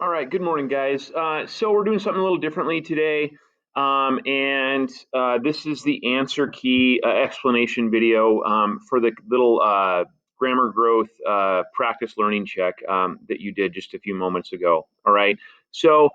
All right, good morning, guys. So we're doing something a little differently today, and this is the answer key explanation video for the little grammar growth practice learning check that you did just a few moments ago. All right, so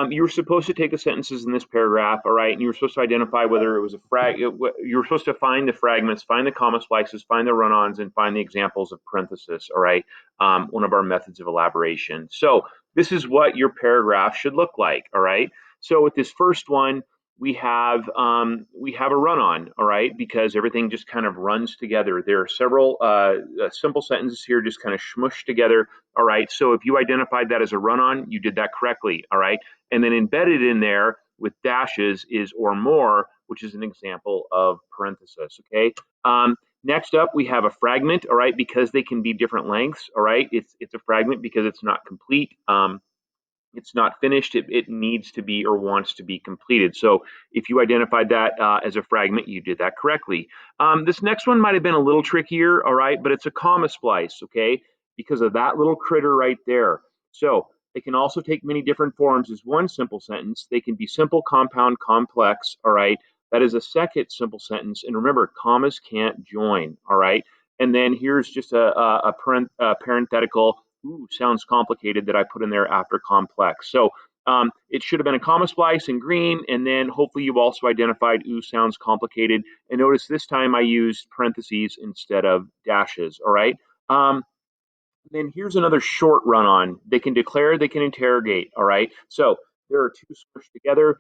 you were supposed to take the sentences in this paragraph, all right, and you were supposed to identify whether it was a you were supposed to find the fragments, find the comma splices, find the run-ons, and find the examples of parenthesis. All right, one of our methods of elaboration. So this is what your paragraph should look like. All right. So with this first one, we have a run-on. All right, because everything just kind of runs together. There are several simple sentences here, just kind of smushed together. All right. So if you identified that as a run-on, you did that correctly. All right. And then embedded in there with dashes is or more, which is an example of parenthesis. Okay. Next up, we have a fragment, all right, because they can be different lengths, all right. It's a fragment because it's not complete. It's not finished. It needs to be or wants to be completed. So if you identified that as a fragment, you did that correctly. This next one might have been a little trickier, all right, but it's a comma splice, okay, because of that little critter right there. So they can also take many different forms as one simple sentence. They can be simple, compound, complex, all right. That is a second simple sentence. And remember, commas can't join, all right. And then here's just a parenthetical. Ooh, sounds complicated that I put in there after complex. So it should have been a comma splice in green, and then hopefully you've also identified ooh, sounds complicated. And notice this time I used parentheses instead of dashes, all right? Then here's another short run on. They can declare, they can interrogate, all right? So there are two squished together.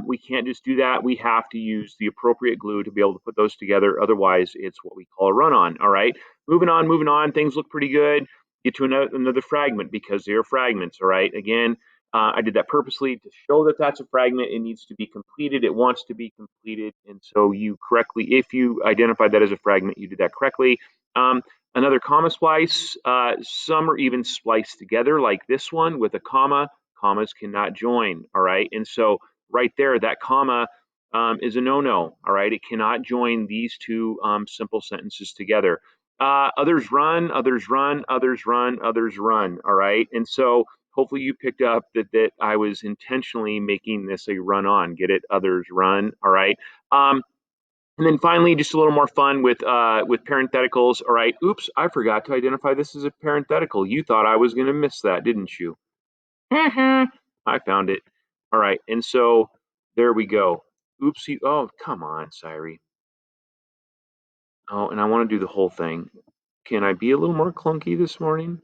We can't just do that. We have to use the appropriate glue to be able to put those together. Otherwise, it's what we call a run on, all right? Moving on. Things look pretty good. Get to another fragment because they are fragments, all right? Again, I did that purposely to show that that's a fragment. It needs to be completed. It wants to be completed. And so you correctly, if you identified that as a fragment, you did that correctly. Another comma splice, some are even spliced together like this one with a comma. Commas cannot join, all right? And so right there, that comma is a no-no, all right? It cannot join these two simple sentences together. Others run, others run, others run, others run, all right? And so hopefully you picked up that I was intentionally making this a run-on. Get it? Others run, all right? And then finally, just a little more fun with parentheticals. All right. Oops, I forgot to identify this as a parenthetical. You thought I was going to miss that, didn't you? I found it. All right. And so there we go. Oopsie. Oh, come on, Siri. Oh, and I want to do the whole thing. Can I be a little more clunky this morning?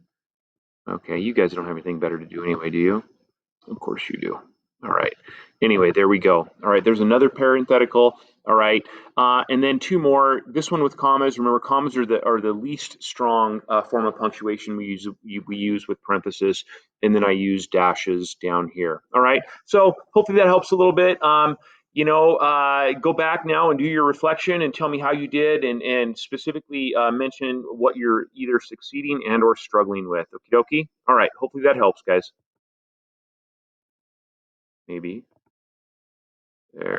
Okay, you guys don't have anything better to do anyway, do you? Of course you do. All right. Anyway, there we go. All right. There's another parenthetical. All right. And then two more. This one with commas. Remember, commas are the least strong form of punctuation we use with parentheses. And then I use dashes down here. All right. So hopefully that helps a little bit. Go back now and do your reflection and tell me how you did, and specifically mention what you're either succeeding and or struggling with. Okie dokie. All right. Hopefully that helps, guys. Maybe.